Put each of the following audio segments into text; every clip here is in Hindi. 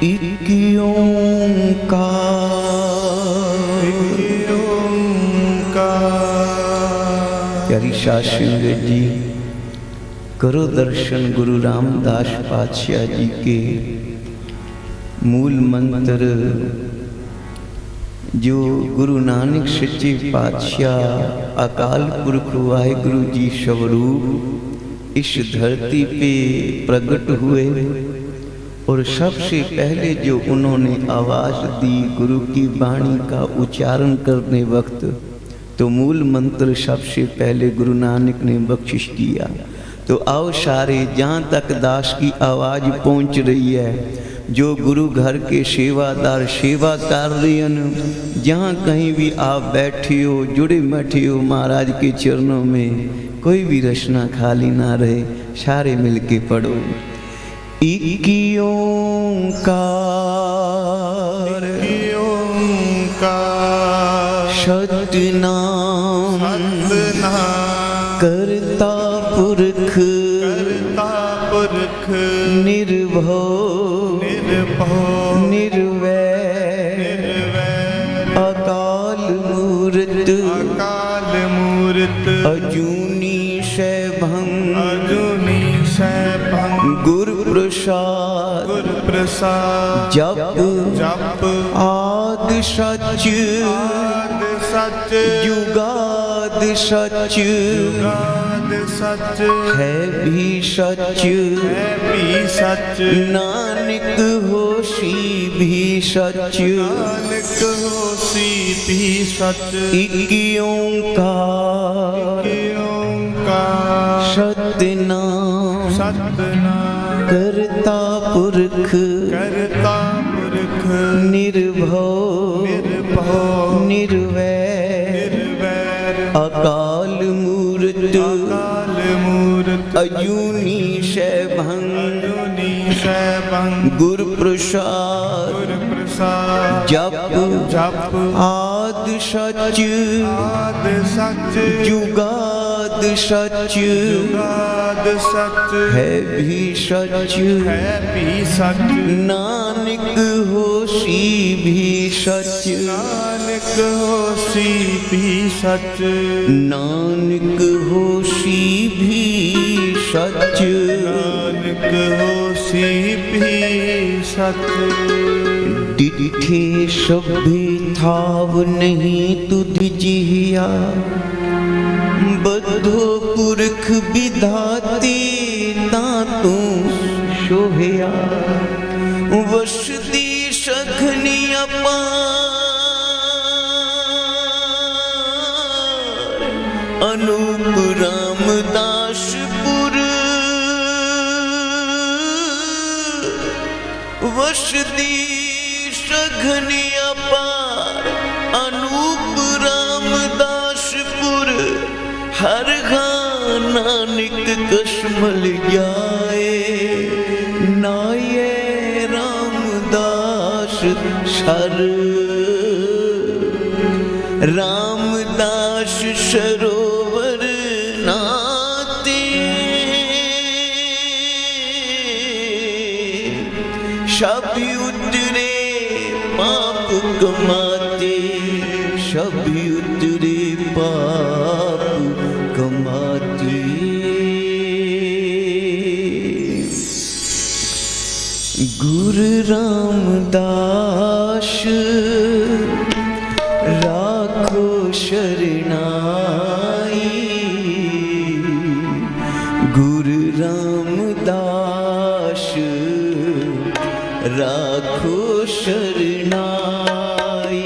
एक ओंकार। प्यारी शास्त्री जी, करो दर्शन गुरु रामदास पातशाह जी के मूल मंत्र जो गुरु नानक सच्चे पातशाह अकाल पुरख वाहिगुरु जी स्वरूप इस धरती पे प्रकट हुए और सबसे पहले जो उन्होंने आवाज दी गुरु की वाणी का उच्चारण करने वक्त, तो मूल मंत्र सबसे पहले गुरु नानक ने बख्शिश किया। तो आओ सारे, जहाँ तक दास की आवाज पहुँच रही है, जो गुरु घर के सेवादार सेवा कर रहे हैं, जहाँ कहीं भी आप बैठे हो, जुड़े बैठे हो महाराज के चरणों में, कोई भी रचना खाली ना रहे, सारे मिलके पढ़ो। एक ओंकार सतनाम करता पुरख निर्भव निर्वैर अकाल मूरत अजूनी सैभंग गुरु प्रसाद जप आद सच जुगाद सच है भी सच नानक होसी भी सच एक ओंकार सतनाम करता पुरख निर्भव निर्वैर अकाल मूरत अजूनी सैभंग गुरु प्रसाद जप आद सच जुगाद सच है भी सच नानक होसी भी सच नानक होसी भी सच डिठे सभे थाव नहीं तुध जिहिया बद्धो पुरख विधाते तातू सोहया वसदी सघनी अपार अनूप रामदासपुर वसदी सघनी अपार अनूप रामदासपुर हर नानक कश्मल जाए नाये रामदास सर रामदास सरोवर नाते सभी उतरे पाप कमाते सभी उतरे पाप कमाते। गुरु रामदास राखो शरणाई गुरु रामदास राखो शरणाई।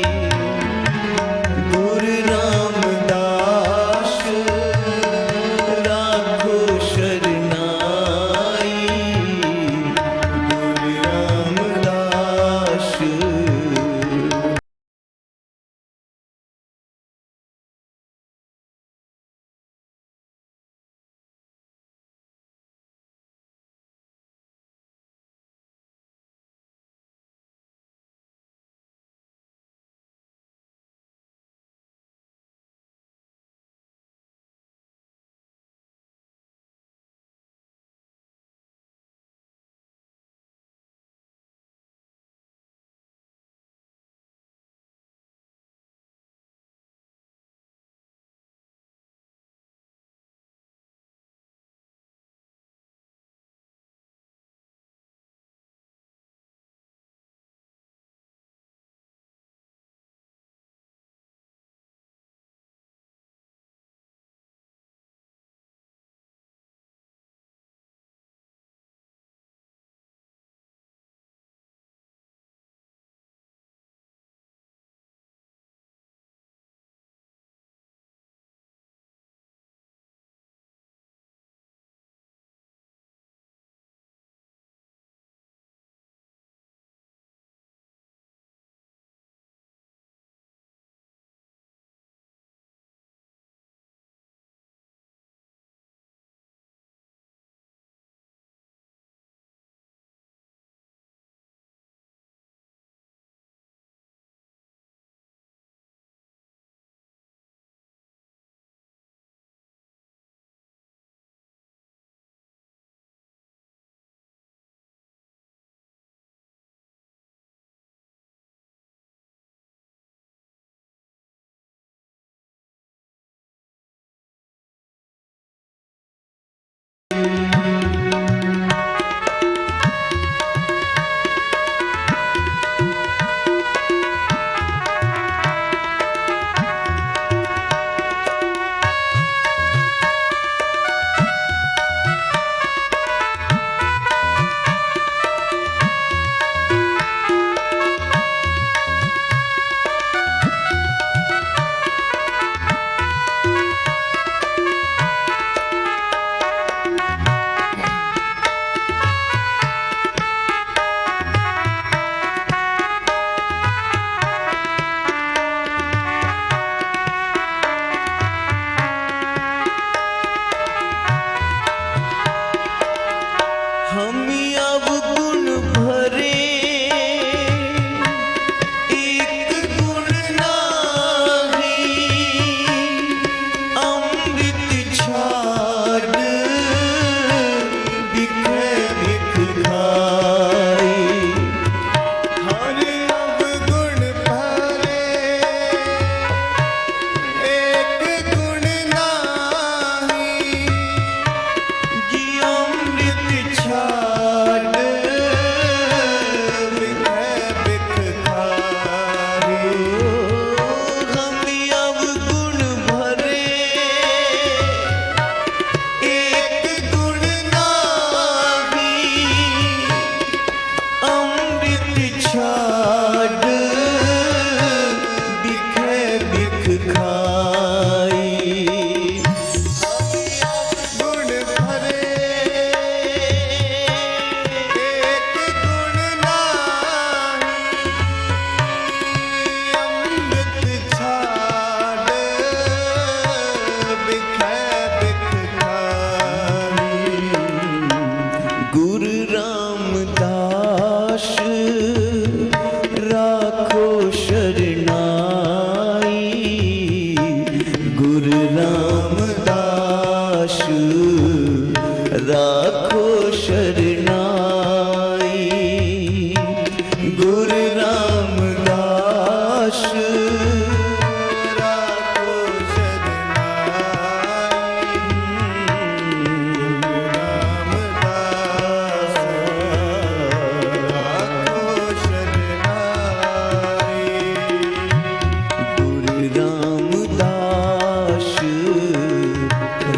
रामदास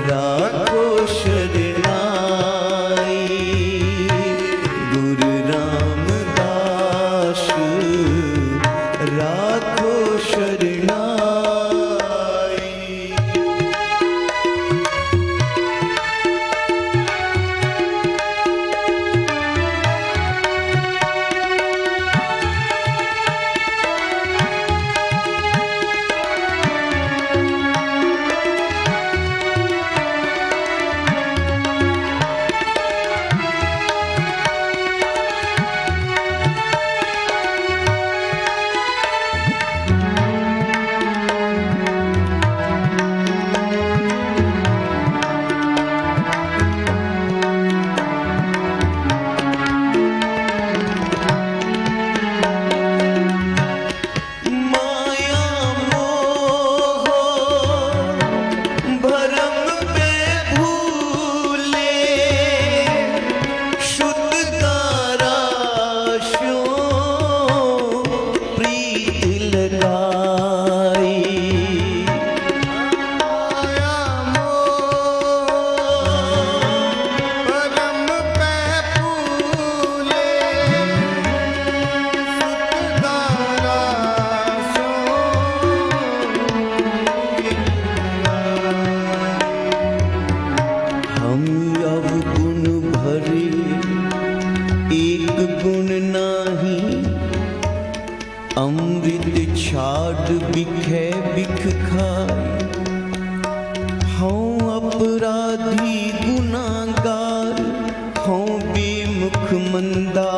राखो शरणाई, गुरु रामदास राखो शरणाई। अमृत छाड़ बिखे बिख खाए, हूँ अपराधी गुनाहगार, हूँ बेमुख मंदा,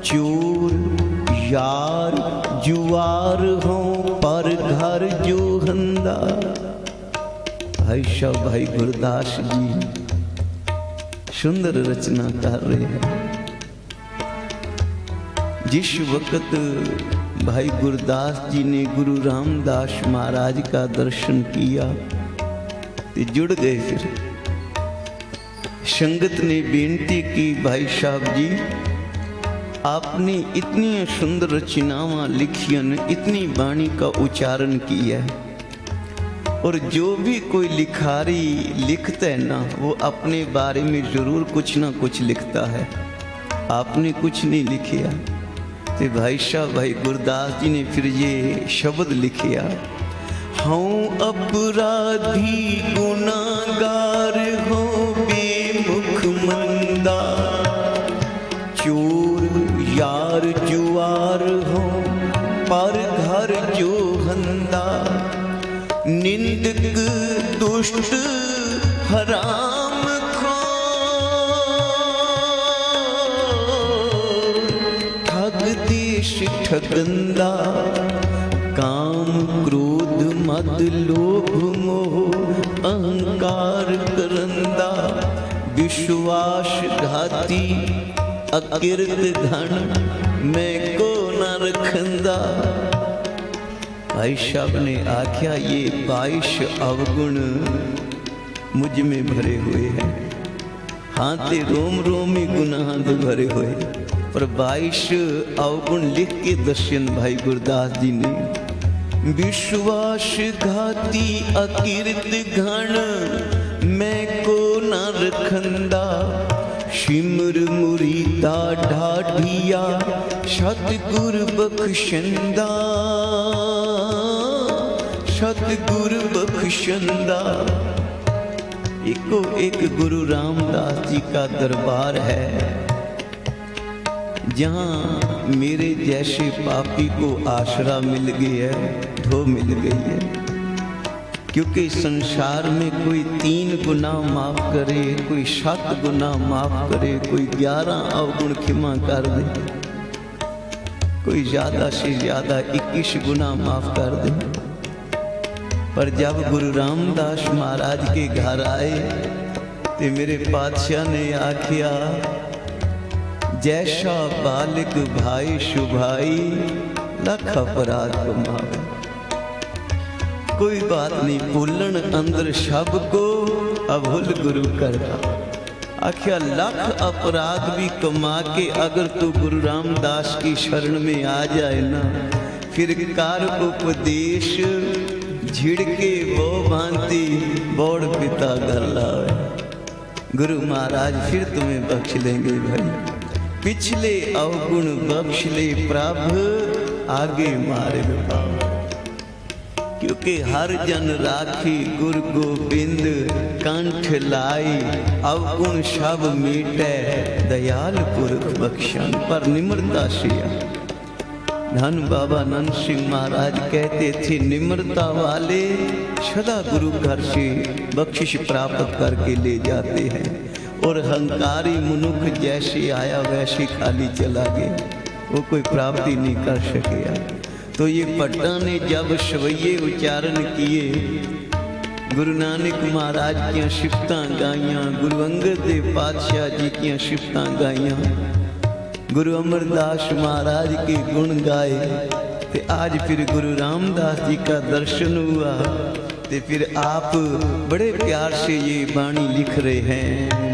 चोर यार जुआर हूँ पर घर जो हंदा। भाई साहब भाई गुरदास जी सुंदर रचना कर रहे हैं। जिस वक्त भाई गुरदास जी ने गुरु रामदास महाराज का दर्शन किया तो जुड़ गए। फिर संगत ने बेनती की, भाई साहब जी आपने इतनी सुंदर रचनावां लिखियन, इतनी वाणी का उच्चारण किया है, और जो भी कोई लिखारी लिखता है ना वो अपने बारे में जरूर कुछ ना कुछ लिखता है, आपने कुछ नहीं लिखिया। तो भाई साहब भाई गुरदास जी ने फिर ये शब्द लिखिया, हूँ अपराधी गुनाहगार हूँ बेमुख मंदा, चोर यार जुआर हूँ पर घर जो हंदा, निंदक दुष्ट हराम ठगंदा, काम क्रोध मद लोभ मोह अहंकार करंदा, विश्वास घाती अकिरत घन मैं को न रखंदा। भाई साहब ने आख्या ये 22 अवगुण मुझ में भरे हुए हैं, हाँ ते रोम रोम ही गुनाह भरे हुए, पर 22 अवगुण लिख के दर्शन भाई गुरदास जी ने। विश्वास घाती अकीर्त घन मैं को न रखंदा, सिमर मुरीदा ढाढ़िया सतगुर बख्शंदा, सतगुर बख्शंदा। एको एक गुरु रामदास जी का दरबार है जहाँ मेरे जैसे पापी को आसरा मिल गई है, धो मिल गई है। क्योंकि संसार में कोई 3 गुनाह माफ करे, कोई 7 गुनाह माफ करे, कोई 11 अवगुण क्षमा कर दे, कोई ज्यादा से ज्यादा 21 गुनाह माफ कर दे। पर जब गुरु रामदास महाराज के घर आए तो मेरे पातशाह ने आखिया, जैसा बालिक भाई शुभाई लख अपराध कमावे। कोई बात नहीं, भूलन अंदर शब को अभुल गुरु करता। आखिया लख अपराध भी कमा के अगर तू गुरु रामदास की शरण में आ जाए ना, फिर कार उपदेश झिड़के वो भांति बौड़ पिता घर लावे। गुरु महाराज फिर तुम्हें बख्श लेंगे भाई, पिछले अवगुण बख्श ले प्रभु, आगे मार्ग पाओ। क्योंकि हर जन राखी गुरु गोबिंद, कंठ लाई अवगुण सब मीटे, दयाल पुरख बख्शन पर निम्रता सिया। धन बाबा नंद सिंह महाराज कहते थे, निम्रता वाले सदा गुरु घर से बख्शिश प्राप्त करके ले जाते हैं, और अहंकारी मनुष्य जैसे आया वैसे खाली चला गया, वो कोई प्राप्ति नहीं कर सकेगा। तो ये पट्टा ने जब सवैये उच्चारण किए, गुरु नानक महाराज की सिफतां गाइयां, गुरु अंगद देव पातशाह जी की सिफतां गाइयां, गुरु अमरदास महाराज के गुण गाए, ते आज फिर गुरु रामदास जी का दर्शन हुआ, ते फिर आप बड़े प्यार से ये वाणी लिख रहे हैं।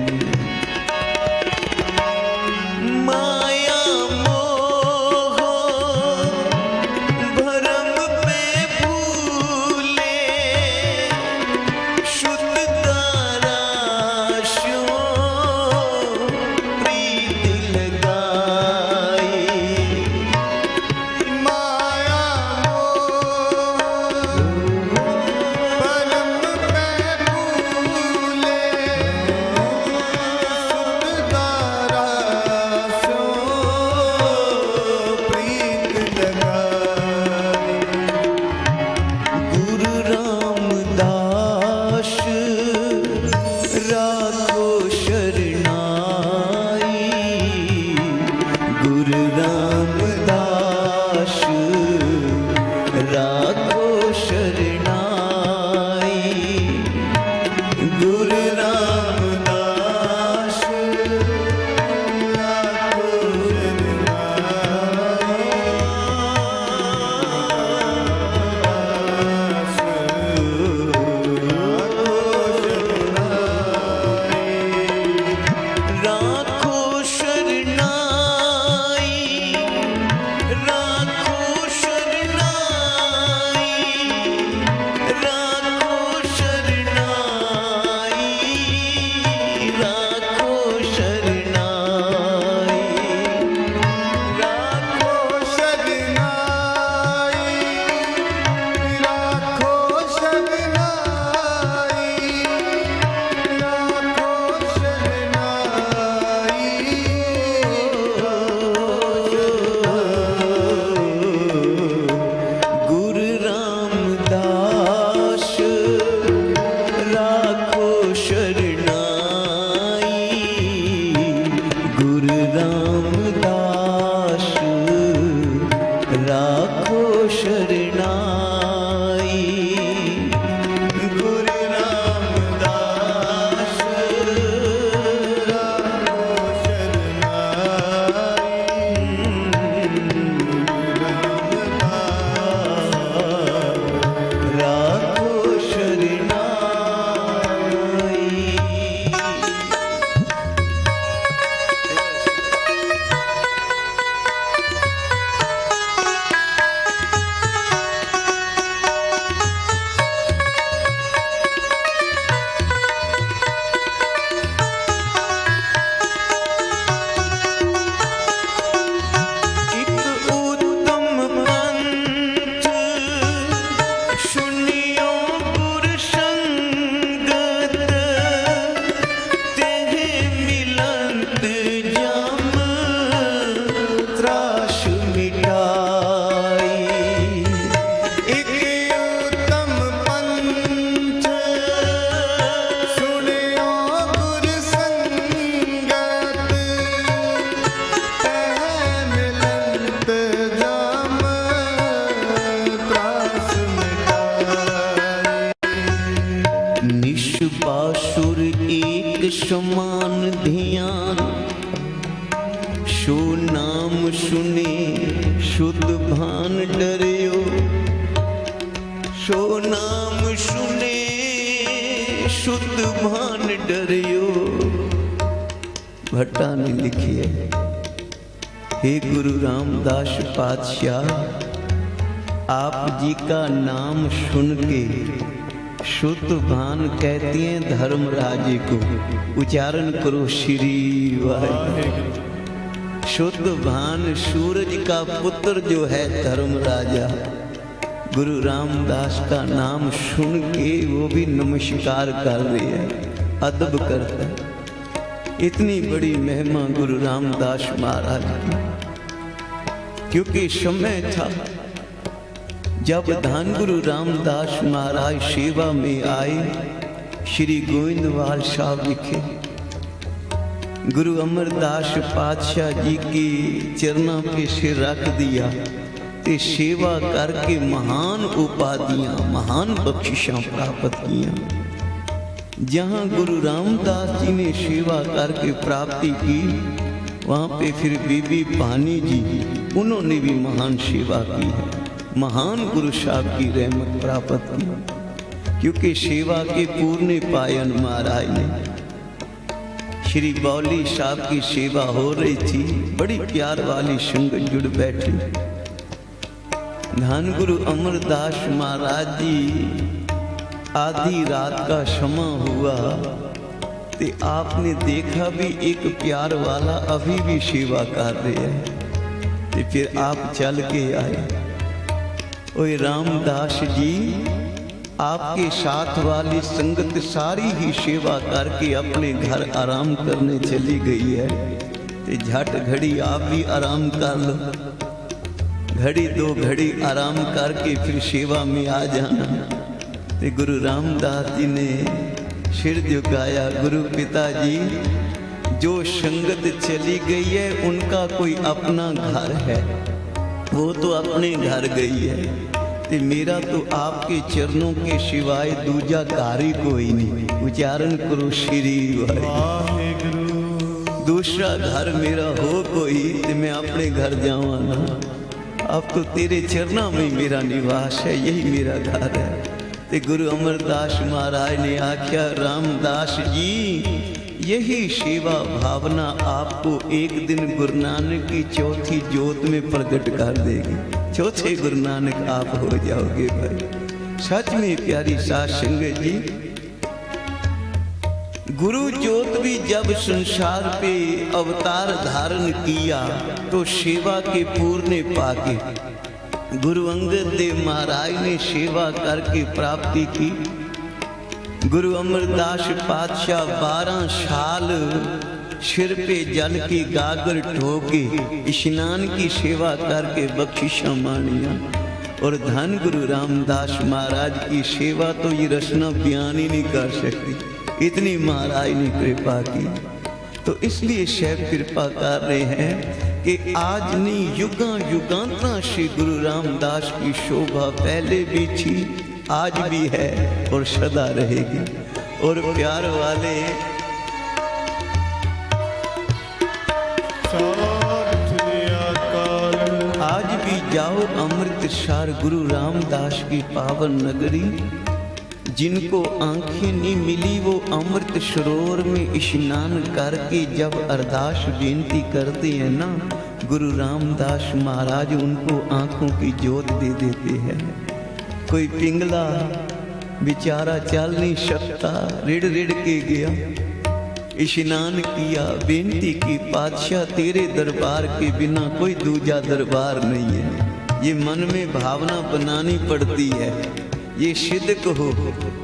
समान ध्यान सो नाम सुने शुद्ध भान डरियो, सो नाम सुने शुद्ध भान डरियो। भट्टा ने लिखी है, हे गुरु रामदास पातशाह आप जी का नाम सुन के शुद्ध भान कहती हैं धर्मराज को, उच्चारण करो श्री वाहिगुरु। शुद्ध भान सूरज का पुत्र जो है धर्मराजा, गुरु रामदास का नाम सुन के वो भी नमस्कार कर रहे हैं, अदब करता है। इतनी बड़ी महिमा गुरु रामदास महाराज की, क्योंकि समय था जब धन गुरु रामदास महाराज सेवा में आए श्री गोविंदवाल साहब विखे। गुरु अमरदास पातशाह जी के चरणों पे सिर रख दिया ते सेवा करके महान उपाधियां, महान बख्शिशां प्राप्त किया। जहां गुरु रामदास जी ने सेवा करके प्राप्ति की, वहां पे फिर बीबी पानी जी, उन्होंने भी महान सेवा की है, महान गुरु साहब की रहमत प्राप्त की। क्योंकि सेवा के पूर्ण पायन महाराज ने श्री बौली साहब की सेवा हो रही थी, बड़ी प्यार वाली संगत जुड़ बैठी। धन गुरु अमरदास महाराज जी आधी रात का समा हुआ ते आपने देखा भी एक प्यार वाला अभी भी सेवा कर रहे हैं, ते फिर आप चल के आए। ओए रामदास जी, आपके साथ वाली संगत सारी ही सेवा करके अपने घर आराम करने चली गई है, ते झट घड़ी आप भी आराम कर लो, घड़ी दो घड़ी आराम करके फिर सेवा में आ जाना। ते गुरु रामदास जी ने सिर झुकाया, गुरु पिताजी, जो संगत चली गई है उनका कोई अपना घर है, वो तो अपने घर गई है, ते मेरा तो आपके चरणों के सिवाय दूजा घर ही कोई नहीं। उच्चारण करो श्री वाहिगुरु। दूसरा घर मेरा हो कोई ते मैं अपने घर जावा ना, अब तो तेरे चरणों में मेरा निवास है, यही मेरा घर है। ते गुरु अमरदास महाराज ने आख्या, रामदास जी, यही सेवा भावना आपको एक दिन गुरु नानक की चौथी जोत में प्रकट कर देगी, चौथे गुरु नानक आप हो जाओगे भाई। सच में प्यारी साध संगत जी, गुरु ज्योत भी जब संसार पे अवतार धारण किया तो सेवा के पूर्ण पाके गुरु अंगद देव महाराज ने सेवा करके प्राप्ति की। गुरु अमरदास पातशाह 12 साल सिर पे जल की गागर ठोके स्नान की सेवा करके बख्शिशा मानिया। और धन गुरु रामदास महाराज की सेवा तो ये रचना बयान ही नहीं कर सकती, इतनी महाराज ने कृपा की। तो इसलिए शैव कृपा कर रहे हैं कि आज नहीं, युगां युगांतरा से गुरु रामदास की शोभा पहले भी थी, आज भी है और सदा रहेगी। और प्यार वाले आज भी जाओ अमृतसर गुरु रामदास की पावन नगरी। जिनको आंखें नहीं मिली वो अमृत सरोवर में स्नान करके जब अरदास बेनती करते हैं ना, गुरु रामदास महाराज उनको आंखों की जोत दे देते हैं। कोई पिंगला बेचारा चल नहीं सकता, रिड़ रिड़ के गया, स्नान किया, बेनती की, पातशाह तेरे दरबार के बिना कोई दूजा दरबार नहीं है। ये मन में भावना बनानी पड़ती है, ये सिद्ध कहो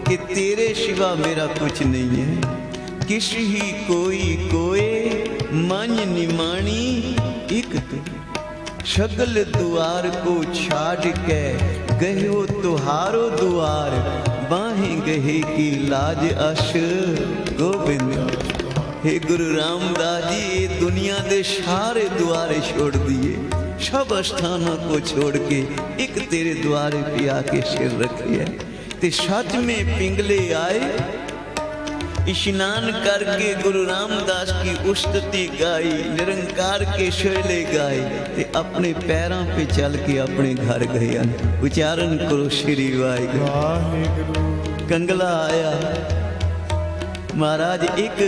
कि तेरे सिवा मेरा कुछ नहीं है। किस ही कोई कोए मन निमाणी एक तू, सगल द्वार को छाड़ के गयो तुहारो द्वार, बाहें गहे की लाज अश गोविंद। हे गुरु रामदास जी, ये दुनिया दे सारे द्वारे छोड़ दिए, सब स्थानों को छोड़ के एक तेरे द्वारे पे आके सिर रखे है। ते सच में पिंगले आए, स्नान करके गुरु रामदास की उस्तुति गाई, निरंकार के शैले गाए, ते अपने पैरों पे चल के अपने घर गए। उच्चारण करो श्री वाहिगुरु। कंगला आया, महाराज एक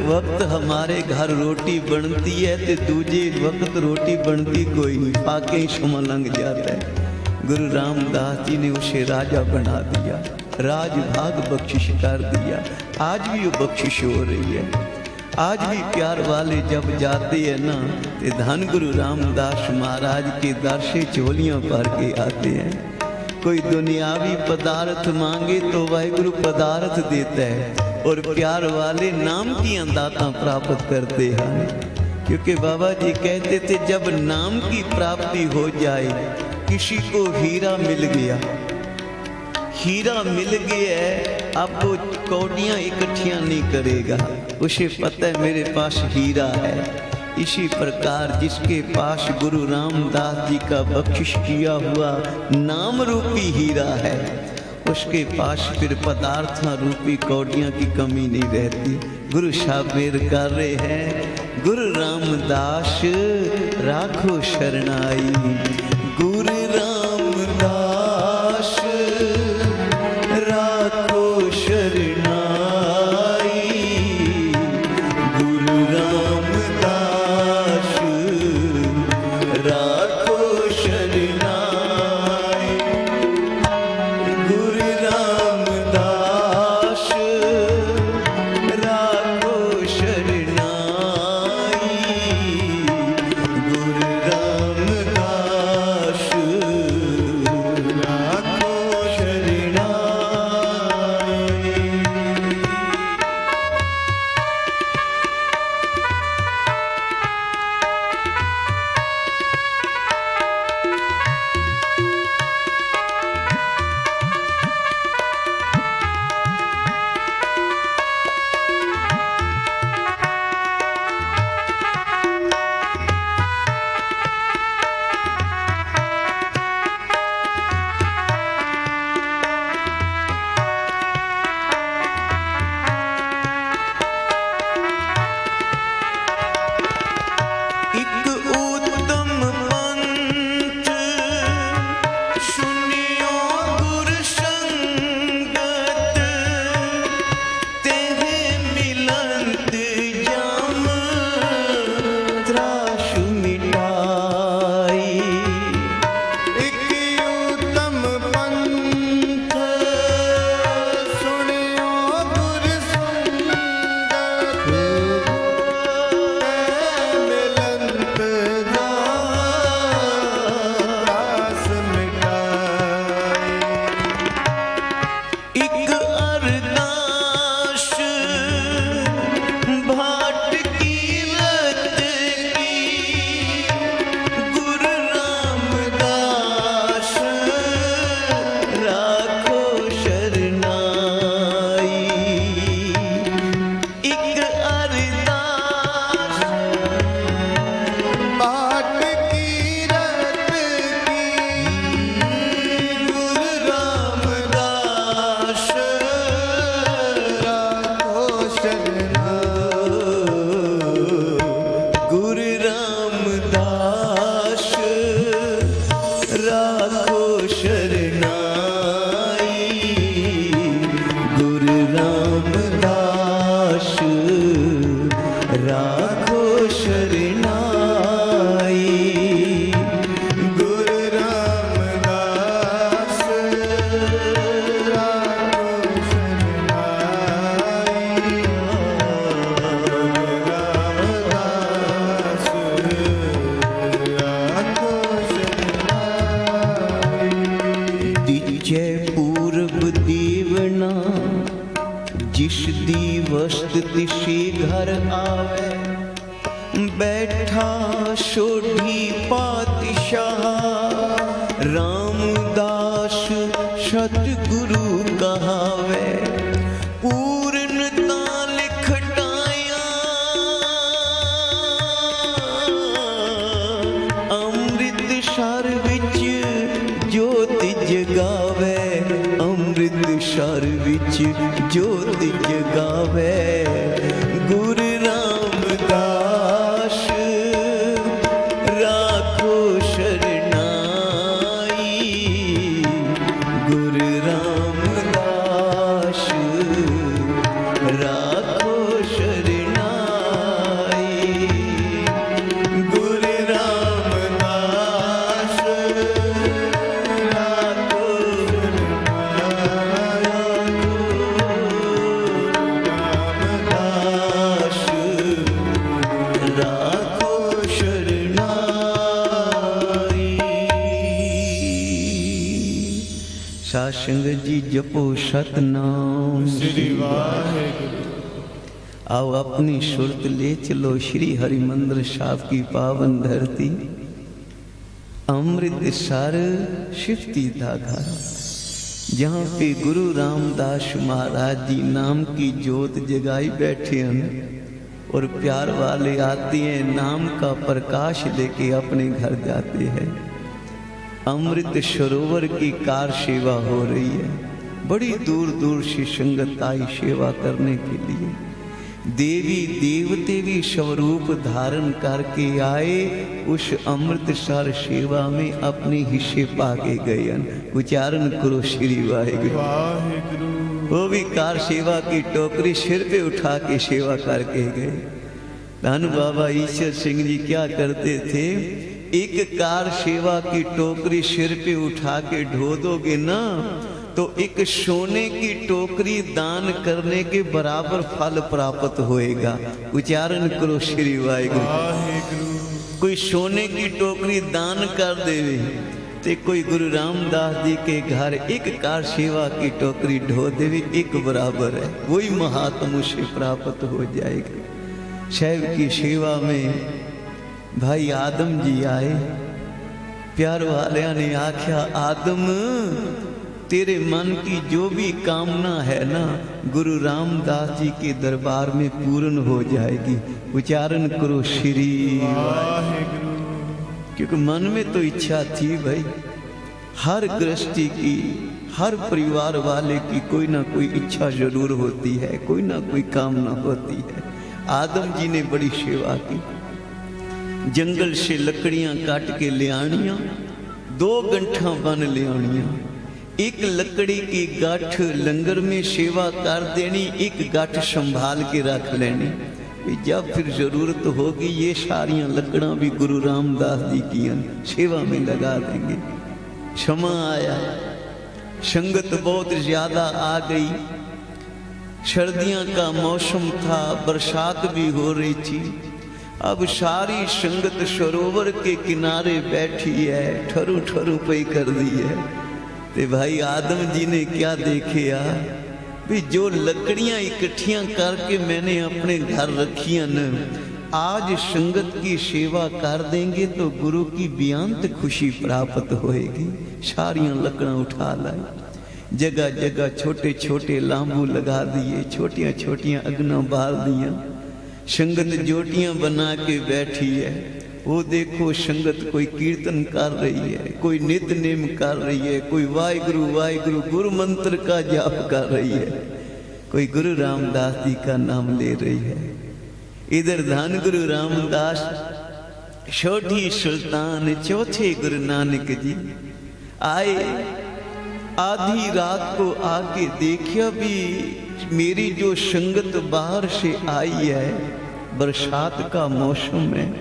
वक्त हमारे घर रोटी बनती है तो दूजे वक्त रोटी बनती कोई नहीं, पाके ही समय लंघ जाता है। गुरु रामदास जी ने उसे राजा बना दिया, राजभाग बख्शिश कर दिया। आज भी वो बख्शिश हो रही है। आज भी प्यार वाले जब जाते हैं ना, तो धन गुरु रामदास महाराज के दर से झोलियाँ भर के आते हैं। कोई दुनियावी पदार्थ मांगे तो वाहिगुरु पदार्थ देता है, और प्यार वाले नाम की दाता प्राप्त करते हैं। क्योंकि बाबा जी कहते थे जब नाम की प्राप्ति हो जाए, किसी को हीरा मिल गया, हीरा मिल गया है, अब वो कौड़ियाँ इकट्ठियाँ नहीं करेगा, उसे पता है मेरे पास हीरा है। इसी प्रकार जिसके पास गुरु रामदास जी का बख्शिश किया हुआ नाम रूपी हीरा है, उसके पास फिर पदार्थां रूपी कौड़ियाँ की कमी नहीं रहती। गुरु शाबिर कर रहे हैं, गुरु रामदास राखो शरणाई, गुरु रामदास राखो शरणाई, गुरु रामदास राखो शरणाई, गुरु रामदास राखो शरणाई, गुरु रामदास राखो शरणाई। एक उत्तम पंथ सुनियो गुर संगत, तेहे मिलंत जाम त्रास मिटाई। एक उत्तम पंथ सुनियो गुर संगत, मिलंत दास मिटाई। एक अरदास भाट की रत की, गुरु रामदास राखो शरणाई। एक अरदास भाट की रत की, गुरु रामदास राखो शरणाई, गुरु रामदास राखो शरणाई, गुरु रामदास राखो शरणाई, गुरु रामदास राखो शरणाई, रामदास राखो शरणाई। दिजे पूर्व देवना, जिस दिवस तिसे घर आवे, बैठा सोढ़ी पातशाह, रामदास सतगुरु कहावे। पूर्णता लिखटाया अमृतसर विच जोत जगावे, अमृतसर विच जोत जगावे। गुरु रामदास राखो शरणाई, गुरु रामदास राखो शरणाई, गुरु रामदास साध संगत जी जपो सतनाम श्री वाहेगुरु। आओ अपनी सुरत ले चलो श्री हरि मंदिर साहब की पावन धरती, अमृतसर शिफ्ती का घर, जहाँ पे गुरु रामदास महाराज जी नाम की जोत जगाई बैठे हैं और प्यार वाले आते हैं, नाम का प्रकाश लेके अपने घर जाते हैं। अमृत सरोवर की कार सेवा हो रही है, बड़ी दूर दूर से संगत आई सेवा करने के लिए। देवी देवते भी स्वरूप धारण करके आए, उस अमृतसर सेवा में अपने हिस्से पाके गए। उच्चारण करो श्री वाहेगुरु। वो भी कार सेवा की टोकरी सिर पे उठा के सेवा करके गए। धन बाबा ईश्वर सिंह जी क्या करते थे, एक कार सेवा की टोकरी सिर पे उठा के ढो दोगे ना तो एक सोने की टोकरी दान करने के बराबर फल प्राप्त होएगा। उच्चारण करो श्री वाहेगुरु। कोई सोने की टोकरी दान कर देवे तो कोई गुरु रामदास जी के घर एक कार सेवा की टोकरी ढो देवे, एक बराबर है, वही महात्म उसे प्राप्त हो जाएगा। शैव की सेवा में भाई आदम जी आए, प्यार वाले ने आख्या आदम तेरे मन की जो भी कामना है ना गुरु रामदास जी के दरबार में पूर्ण हो जाएगी। उच्चारण करो श्री वाहेगुरु। क्योंकि मन में तो इच्छा थी भाई, हर गृहस्थी की, हर परिवार वाले की कोई ना कोई इच्छा जरूर होती है, कोई ना कोई कामना होती है। आदम जी ने बड़ी सेवा की, जंगल से लकड़ियां काट के ले आनिया, 2 गंठा बन ले आनिया, एक लकड़ी की गांठ लंगर में सेवा कर देनी, एक गांठ संभाल के रख लेनी, जब फिर जरूरत होगी ये सारियां लकड़ा भी गुरु रामदास जी की सेवा में लगा देंगे। क्षमा आया, संगत बहुत ज्यादा आ गई, सर्दियां का मौसम था, बरसात भी हो रही थी। अब सारी संगत सरोवर के किनारे बैठी है, ठरू ठरू पे कर दी है। ते भाई आदम जी ने क्या देखे भी जो लकड़ियां इकट्ठियां करके मैंने अपने घर रखियां न, आज संगत की सेवा कर देंगे तो गुरु की बेअंत खुशी प्राप्त होएगी। सारियां लकड़ां उठा लाई, जगह जगह छोटे छोटे लांबू लगा दिए, छोटियां छोटियां अग्ना बाल दिया, संगत जोटियां बना के बैठी है। वो देखो संगत कोई कीर्तन कर रही है, कोई नित्य नेम कर रही है, कोई वाहिगुरु वाहिगुरु गुरु मंत्र का जाप कर रही है, कोई गुरु रामदास जी का नाम ले रही है। इधर धन गुरु रामदास छोटी सुल्तान चौथे गुरु नानक जी आए, आधी रात को आके देखा भी मेरी जो संगत बाहर से आई है, बरसात का मौसम है,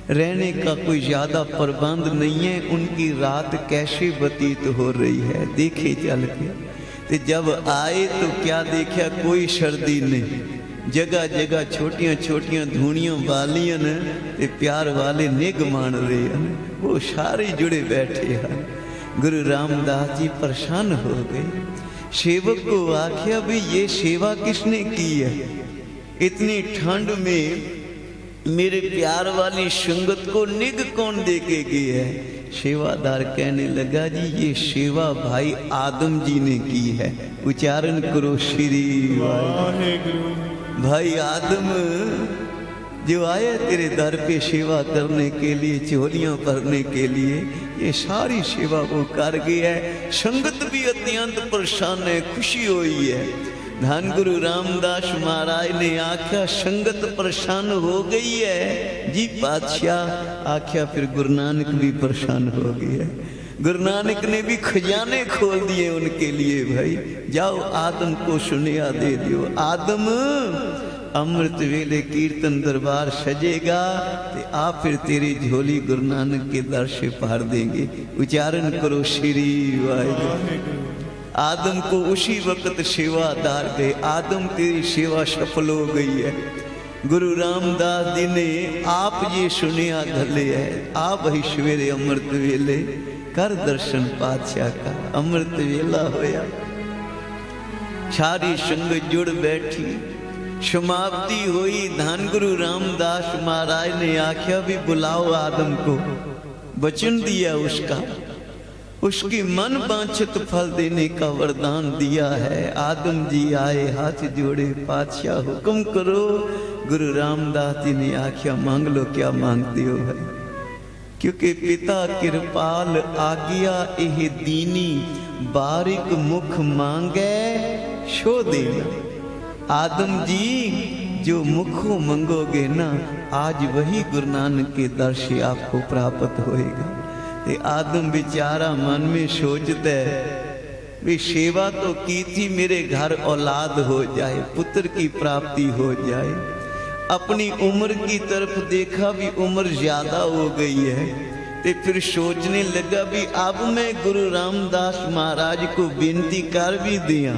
रहने का कोई ज्यादा प्रबंध नहीं है, उनकी रात कैसे व्यतीत हो रही है देखे चल के। तो जब आए तो क्या देखा, कोई सर्दी नहीं, जगह जगह छोटियां छोटियां धूणियां वालियां ने, प्यार वाले निग मान रहे हैं, वो सारे जुड़े बैठे हैं। गुरु रामदास जी परेशान हो गए, सेवक को आख्या भी ये सेवा किसने की है, इतनी ठंड में मेरे प्यार वाली संगत को निग कौन दे के गई है। सेवादार कहने लगा जी ये सेवा भाई आदम जी ने की है। उच्चारण करो श्री वाहेगुरु। भाई आदम जो आए तेरे दर पे सेवा करने के लिए, चोलियां भरने के लिए, ये सारी सेवा वो कर गया है। संगत भी अत्यंत परेशान है, खुशी हुई है। धन गुरु रामदास महाराज ने आख्या संगत परेशान हो गई है जी पातशाह। आख्या फिर गुरु नानक भी परेशान हो गया है। गुरु नानक ने भी खजाने खोल दिए उनके लिए, भाई जाओ आदम को सुनिया दे दियो। आदम अमृत वेले कीर्तन दरबार सजेगा तो आप फिर तेरी झोली गुरु नानक के दर से भर देंगे। उच्चारण करो श्री वाहेगुरु। आदम को उसी वक्त सेवादार दे, आदम तेरी सेवा सफल हो गई है। गुरु रामदास जी ने आप ये सुनिया गले है, आप ही सवेरे अमृत वेले कर दर्शन पातशाह का। अमृत वेला होया, सारी संगत जुड़ बैठी, समाप्ति हुई। धन गुरु रामदास महाराज ने आख्या भी बुलाओ आदम को, वचन दिया उसका, उसकी मन वांछित फल देने का वरदान दिया है। आदम जी आए, हाथ जोड़े, पातशाह हुक्म करो। गुरु रामदास जी ने आख्या मांग लो, क्या मांगते हो भाई? क्योंकि पिता कृपाल आज्ञा एह दीनी, बारिक मुख मांगे शो देना। आदम जी जो मुखों मंगोगे ना, आज वही गुरु नानक के दर्श आपको प्राप्त होएगा। ते आदम बेचारा मन में सोचता है भी सेवा तो की थी, मेरे घर औलाद हो जाए, पुत्र की प्राप्ति हो जाए। अपनी उम्र की तरफ देखा भी उम्र ज्यादा हो गई है, ते फिर सोचने लगा भी अब मैं गुरु रामदास महाराज को विनती कर भी दिया,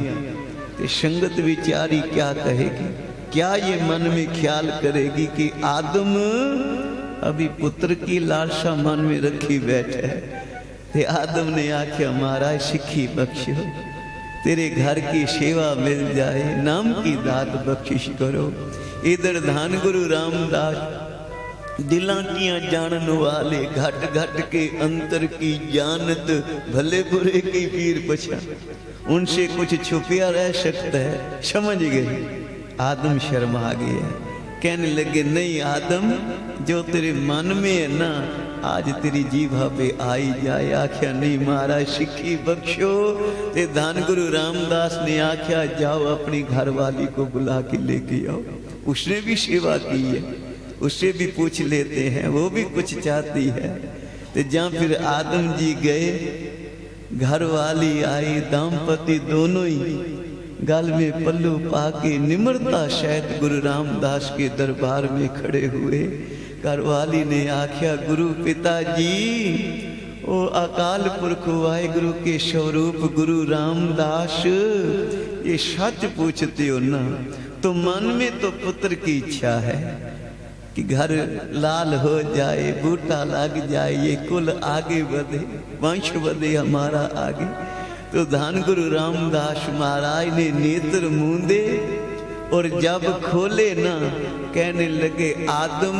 ते संगत विचारी क्या कहेगी, क्या ये मन में ख्याल करेगी कि आदम अभी पुत्र की लालसा मन में रखी बैठे है। ते आदम ने आख्या महाराज सिक्खी बख्शो, तेरे घर की सेवा मिल जाए, नाम की दात बख्शिश करो। इधर धन गुरु रामदास दिलां की जानन वाले, घट घट के अंतर की जानत, भले बुरे की पीर पछा, उनसे कुछ छुपिया रह सकता है। समझ गए? आदम शर्मा गया, कहने लगे नहीं आदम, जो तेरे मन में है ना आज तेरी जीभा पे आई जाए। आख्या नहीं महाराज सिक्खी बख्शो। ते धन गुरु रामदास ने आख्या जाओ अपनी घरवाली को बुला के लेके आओ, उसने भी सेवा की है, उससे भी पूछ लेते हैं, वो भी कुछ चाहती है। तो जहाँ फिर आदम जी गए, घरवाली आई, दाम्पति दोनों ही गल में पल्लू पाके निम्रता सहित गुरु रामदास के दरबार में खड़े हुए। घरवाली ने आख्या गुरु पिताजी, ओ अकाल पुरख वाहिगुरु के स्वरूप गुरु रामदास, ये सच पूछते हो ना, तो मन में तो पुत्र की इच्छा है कि घर लाल हो जाए, बूटा लग जाए, ये कुल आगे बढ़े, वंश बढ़े हमारा आगे। तो धन गुरु रामदास महाराज ने नेत्र मूंदे और जब खोले ना, कहने लगे आदम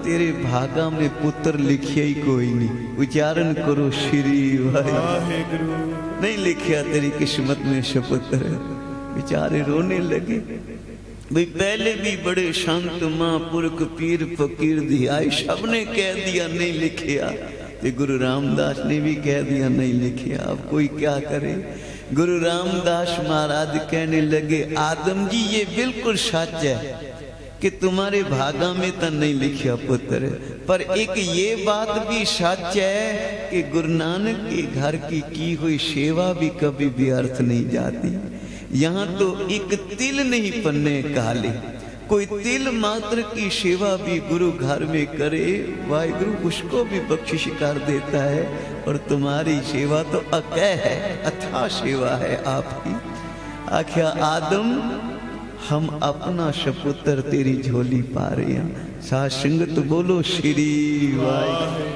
तेरे भागा में पुत्र लिखिया ही कोई नहीं। उच्चारण करो श्री वाहिगुरु। नहीं लिखिया तेरी किस्मत में सपुत्र। बेचारे रोने लगे। भाई पहले भी बड़े संत महापुरख पीर फकीर दियाए, सबने कह दिया नहीं लिखिया, तो गुरु रामदास ने भी कह दिया नहीं लिखिया। अब कोई क्या करे? गुरु रामदास महाराज कहने लगे आदम जी ये बिल्कुल सच है कि तुम्हारे भागा में तो नहीं लिखिया पुत्र, पर एक ये बात भी सच है कि गुरु नानक के घर की हुई सेवा भी कभी व्यर्थ नहीं जाती। यहाँ तो एक तिल नहीं पन्ने काले, कोई तिल मात्र की सेवा भी गुरु घर में करे, वाहिगुरु उसको भी बख्शिश कर देता है। और तुम्हारी सेवा तो अकह है, अथाह सेवा है आपकी। आख्या आदम हम अपना सपुत्र तेरी झोली पा रहे हैं। साथ संगत बोलो श्री वाहिगुरु।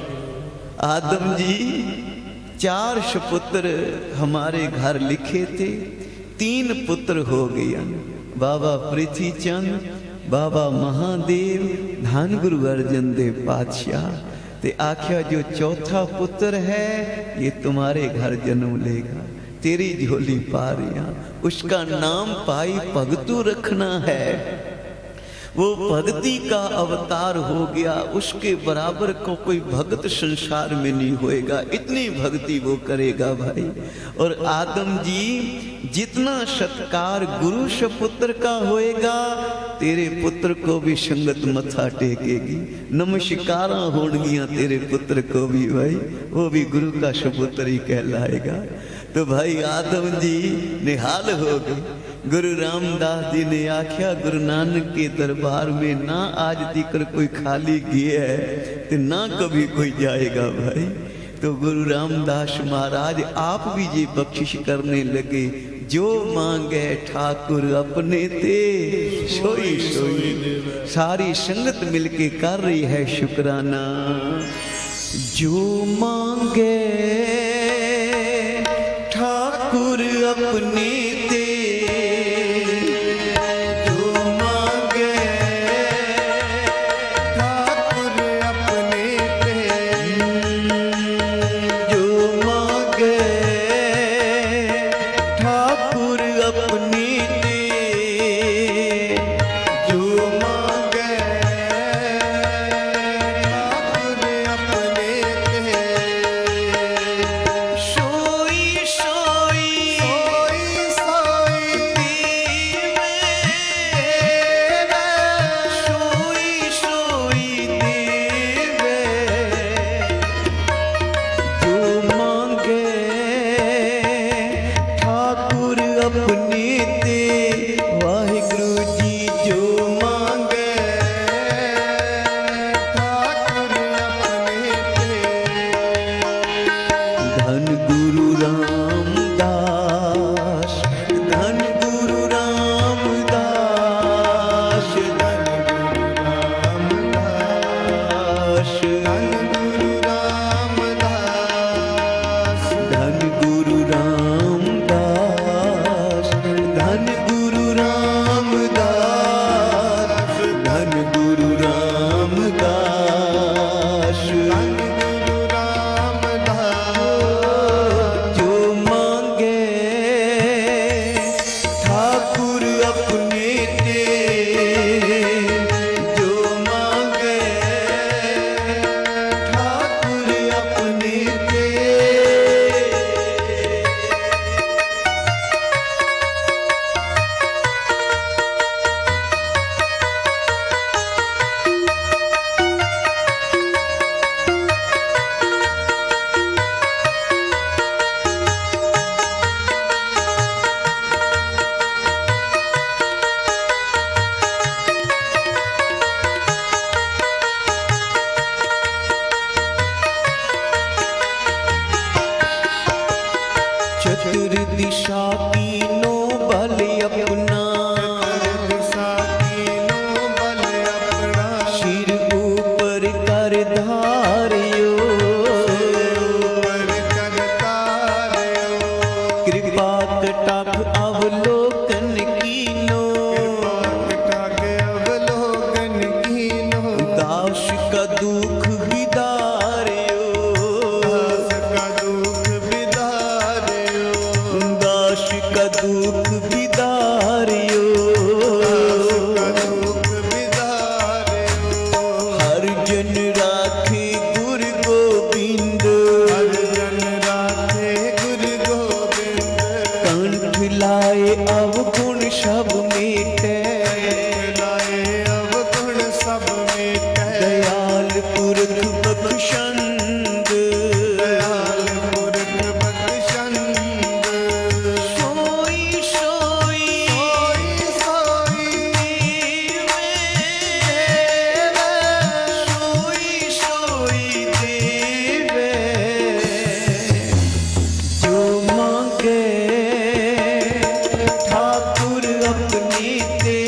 आदम जी 4 सपुत्र हमारे घर लिखे थे, 3 पुत्र हो गया, बाबा पृथ्वी चंद, बाबा महादेव, धन गुरु अर्जन देव पातशाह। ते आख्या जो चौथा पुत्र है ये तुम्हारे घर जन्म लेगा, तेरी झोली पा रही, उसका नाम पाई भगतू रखना है। वो भक्ति का अवतार हो गया, उसके बराबर को कोई भगत संसार में नहीं होएगा, इतनी भक्ति वो करेगा भाई। और आदम जी जितना सत्कार गुरु सपुत्र का होएगा, तेरे पुत्र को भी संगत मथा टेकेगी, नमस्कारा होंगियां तेरे पुत्र को भी भाई, वो भी गुरु का सपुत्र ही कहलाएगा। तो भाई आदम जी निहाल हो गए। गुरु रामदास जी ने आख्या गुरु नानक के दरबार में ना आज दिक्र कोई खाली गया है तो ना कभी कोई जाएगा भाई। तो गुरु रामदास महाराज आप भी ये बख्शिश करने लगे, जो मांगे ठाकुर अपने ते सोई सोई। सारी संगत मिलके कर रही है शुक्राना। जो मांगे ठाकुर अपने ते, जो मांगे ठाकुर अपने ते, जो मांगे ठाकुर अपने ते, जो मांगे ठाकुर अपने ते, सोई सोई सोई सोई देवे, सोई सोई देवे। जो मांगे ठाकुर अपने ते, वाहिगुरु जी जो मांगे ठाकुर अपने ते। धन गुरु रामदास, धन गुरु रामदास, धन गुरु रामदास, धन गुरु रामदास, धन गुरु रामदास, धन गुरु रामदास, धन गुरु रामदास, धन गुरु रामदास। जो मांगे ठाकुर अपने ते, जो मांगे ठाकुर अपने ते। चतुर दिशा तीनों बल अपना, दिशा तीनों बल अपना, सिर ऊपर कर धारियो, ऊपर कर धारियो। कृपा कटाक्ष अवलोकन कीनो, कृपा कटाक्ष अवलोकन कीनो। दास का दुख बिदारियो, दास का दुख बिदारियो, दास का दुख बिदारियो, दास का दुख बिदारियो। हर जन राखे गुर गोबिंद, हर जन राखे गुर गोबिंद। कंठ लाए अवगुण सब मेटे, लाए अवगुण सब मेटे। दयाल पुरख बख्शंद, दयाल पुरख बख्शंद। सोई सोई सोई देवे, सोई सोई देवे। जो मांगे ठाकुर अपने ते,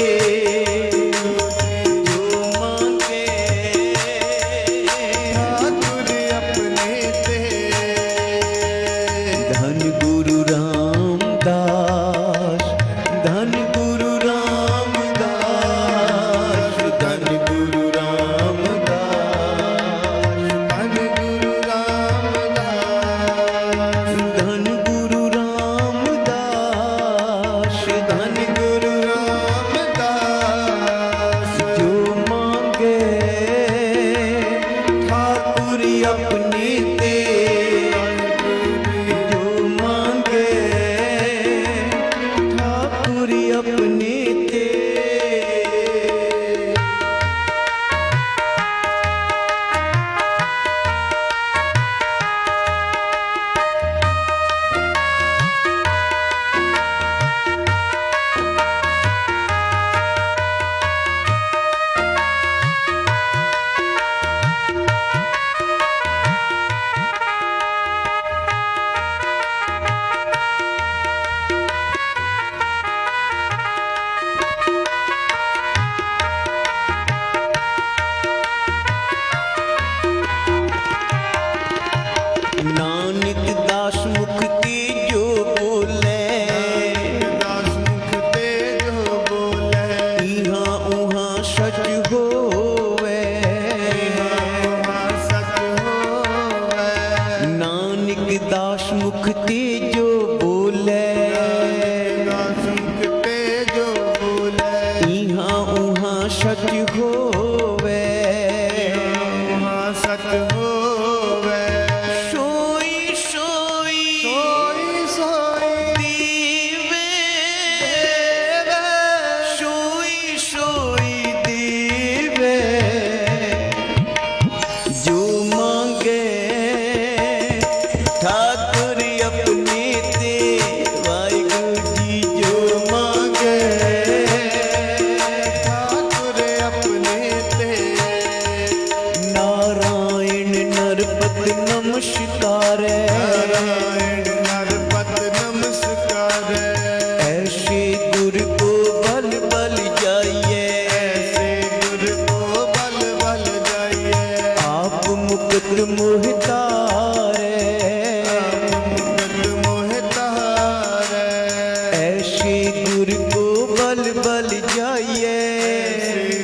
बल जाइए,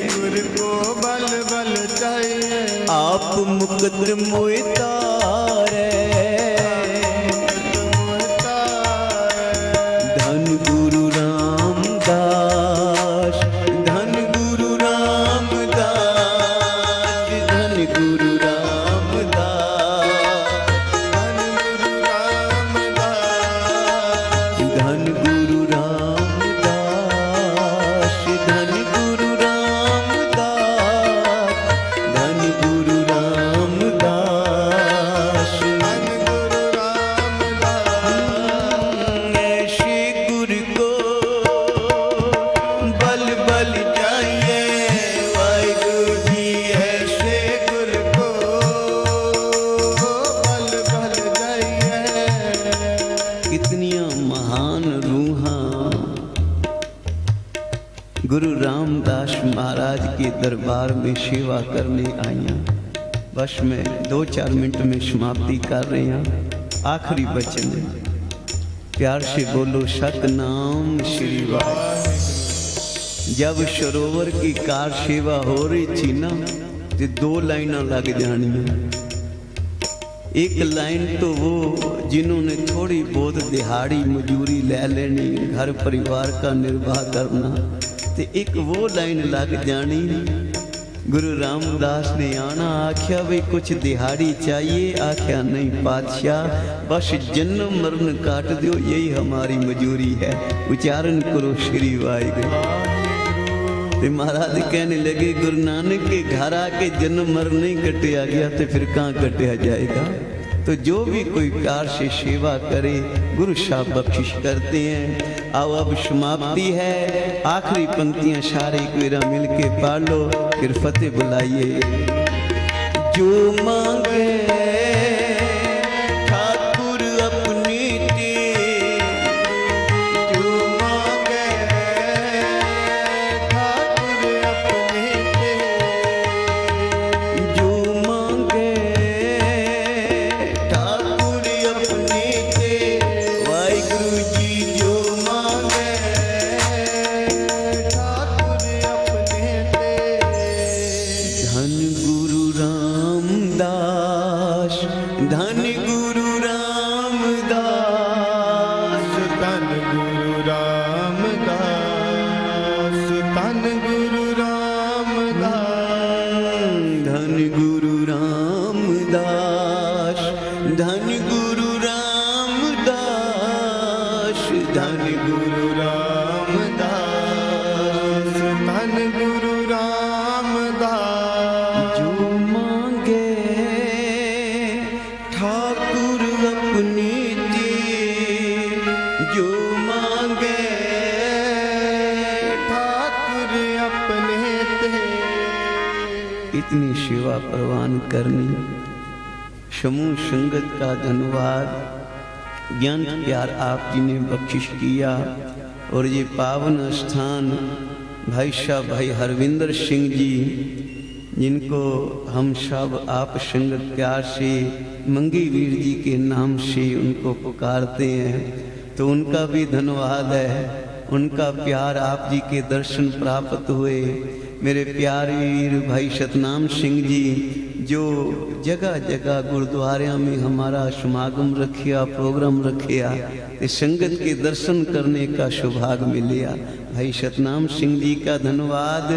गुरु को बल बल चाहिए। आप मुकद मोहि तारे, धन गुरु रामदास, धन गुरु रामदास, धन गुरु रामदास, धन गुरु रामदास। धन गुरु रामदास, धन गुरु रामदास, धन गुरु रामदास। ऐसे गुरु को बल बल जाइए, वाहिगुरु जी ऐसे गुरु को बल बल जाइए। कितनियां महान रूहां गुरु रामदास महाराज के दरबार में सेवा करने आईं। बस में 2-4 मिनट में समाप्ति कर रहे हैं। आखिरी वचन है, प्यार से बोलो सतनाम श्री वाहिगुरु। जब सरोवर की कार सेवा हो रही थी ना, तो 2 लाइना लग जानियां। एक लाइन तो वो जिन्होंने थोड़ी बहुत दिहाड़ी मजूरी ले लेनी, घर परिवार का निर्वाह करना, तो एक वो लाइन लग जानी। गुरु रामदास ने आना, आख्या भाई कुछ दिहाड़ी चाहिए, आख्या नहीं पातशाह बस जन्म मरण काट दो, यही हमारी मजूरी है। उच्चारण करो श्री वाहिगुरु। तो महाराज कहने लगे गुरु नानक के घर आके जन्म मरण नहीं कटिया गया तो फिर कहाँ कटिया जाएगा। तो जो भी कोई प्यार से सेवा करे गुरु साहब बख्शिश करते हैं। आओ अब समाप्ति है, आखिरी पंक्तियां सारे कोयरा मिलके पढ़ लो, फिर फतेह बुलाइए। जो मांगे ठाकुर अपनी ते, जो मांगे ठाकुर अपने ते, जो मांगे ठाकुर अपने ते, वाहिगुरु जी जो मांगे ठाकुर अपने ते। धन गुरु रामदास, धन गुरु रामदास, धन गुरु रामदास, धन गुरु रामदास, धन गुरु रामदास, धन गुरु रामदास, धन गुरु रामदास, धन गुरु रामदास। जो मांगे ठाकुर अपनी ते, जो मांगे ठाकुर अपने ते। इतनी सेवा प्रवान करनी। समूह संगत का धन्यवाद, ज्ञान प्यार आप जी ने बख्शिश किया। और ये पावन स्थान भाई साहब भाई हरविंदर सिंह जी, जिनको हम सब आप संगत प्यार से मंगी वीर जी के नाम से उनको पुकारते हैं, तो उनका भी धन्यवाद है। उनका प्यार आप जी के दर्शन प्राप्त हुए। मेरे प्यारे वीर भाई सतनाम सिंह जी, जो जगह जगह गुरुद्वारे में हमारा समागम रखिया, प्रोग्राम रखिया, इस संगत के दर्शन करने का सौभाग्य मिलिया। भाई सतनाम सिंह जी का धन्यवाद।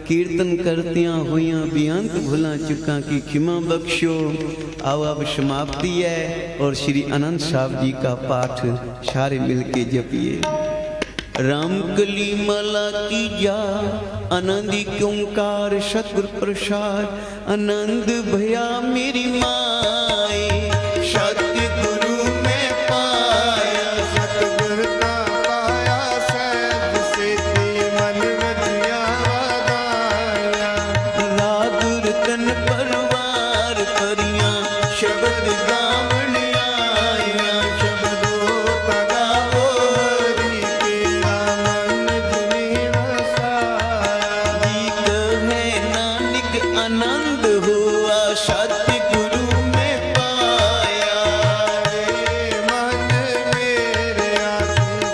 कीर्तन करतियां हुइयां बेअंत भुला चुका की खिमा बख्शो। आओ अब समाप्ति है और श्री अनंत साहब जी का पाठ सारे मिलके जपिए। रामकली माला की जा, आनंदी ओंकार सतगुर प्रसाद, आनंद भया मेरी माए, सतगुरु में पाया, सतगुर का पाया सहज सेती मन वधिया वधाया। लादुर तन परवार परियां, शब्द गावण आया, शब्दों का गावो री केरा मन जिनी वसाया। जी कहे नानक आनंद हुआ, सतगुरु में पाया। मन मेरे आत्मा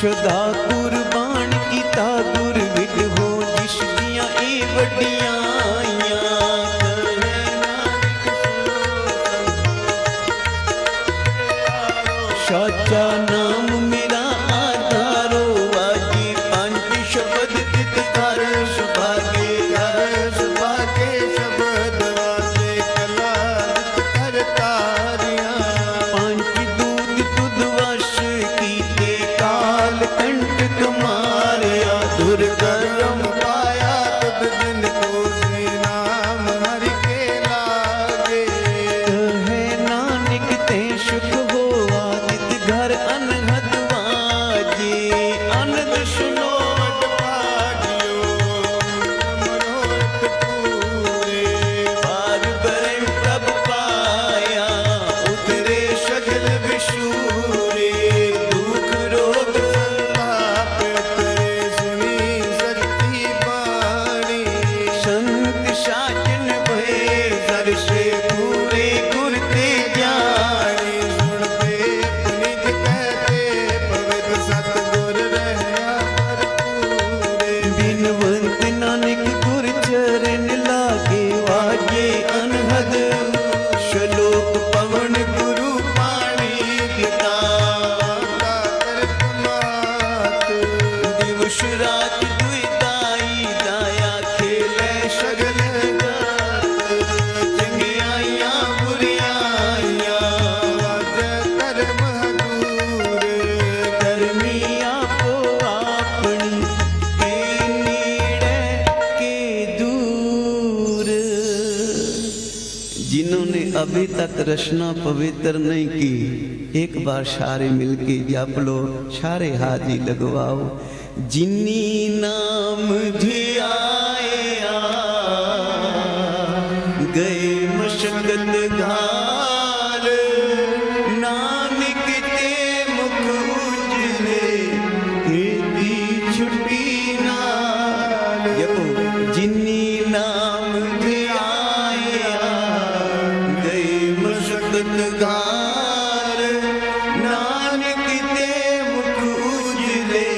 ਸਦਾ ਕੁਰਬਾਨ ਕੀਤਾ ਗੁਰ ਵਿਟ ਹੋ ਜਿਸ ਦੀਆਂ ਇਹ ਵੱਡੀਆਂ ਸਾਚਾ ਨਾਮ ਮੇਰਾ ਆਧਾਰੋ ਆਜੀ ਪੰਜ ਸ਼ਬਦ ਤਿਤ ਕਰ ਸੁਭਾਗੇ ਸੁਭਾਗੇ ਸ਼ਬਦ ਵਾਜੇ ਕਲਾ ਕਰ ਤਾਰੀਆਂ ਪੰਜ ਦੂਤ ਤੁਧ ਵਸ਼ ਕੀਤੇ ਕਾਲ ਕੰਟਕ ਮਾਰਿਆ ਦੁਰਕਰਮ ਪਾਇਆ ਤੁਧ ਜਿਨ ਕੋ ਸੇ ਨਾਮ ਹਰਿ ਕੇ ਲਾਗੇ ਕਹੇ ਨਾਨਕ ਤੇ ਸੁਖ ਹੋਆ ਤਿਤ ਘਰ ਅਨਹਦ ਵਾਜੇ ਅਨੰਦ ਸੁਨੋ ਵਡ ਭਾਗਿਓ ਮਨੋਰਥ ਪੂਰੇ ਬਾਰ ਬਰਮ ਪ੍ਰਭ ਪਾਇਆ ਉਤਰੇ ਸਗਲ ਵਿਸ਼ੂਰੇ ਦੁਖ ਰੋਗ ਸੰਤਾਪ ਤਰੇ ਸੁਣੀ ਸੱਚੀ ਬਾਣੀ ਸੰਤ ਸਾਜਨ ਭਏ ਦਰਸੇ ਪੂਰੇ ਗੁਰ ਤੇ ਜਾਣੇ ਸੁਣਦੇ ਪੁਨੀਤ ਕਹਤੇ ਪਵਿੱਤ ਸਤਿਗੁਰ ਰਹਿਆ ਭਰਪੂਰੇ ਬਿਨਵੰਤ ਨਾਨਕ ਗੁਰ ਚਰਨ ਲਾਗੇ ਵਾਜੇ ਅਨਹਦ ਸ਼ਲੋਕ ਪਵਨ ਗੁਰੂ ਪਾਣੀ ਪਿਤਾ ਕਰਤ ਮਾਤ ਦਿਵਸ ਰਾਤ ਦੁਇ ਦਾਈ ਦਾਇਆ ਖੇਲੇ ਸਗਲ ਜਾਤ ਚੰਗਿਆਈਆਂ ਬੁਰਿਆਈਆਂ ਵਾਜ ਕਰਮ ਹਦੂਰ ਕਰਮੀ ਆਪੋ ਆਪਣੀ ਕੇ ਨੀੜੇ के दूर। जिन्होंने अभी तक रचना पवित्र नहीं की एक बार सारे मिलके जप लो, सारे हाजी लगवाओ। जिन्नी नाम धियाया गए मशक्कत घाल, नानक ते मुख उजले खेती छुट्टी नाल। जपो जिन्नी नाम धियाया गए मशक्कत घाल, नानक ते मुख उजले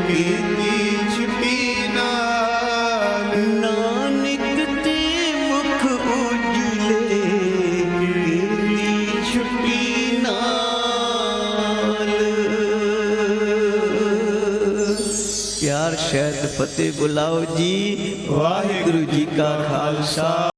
खेती छुट्टी नाल। नानक ते मुख उजले खेती छुट्टी नाल। प्यार शहद फतेह बुलाओ जी। वाहिगुरु जी का खालसा।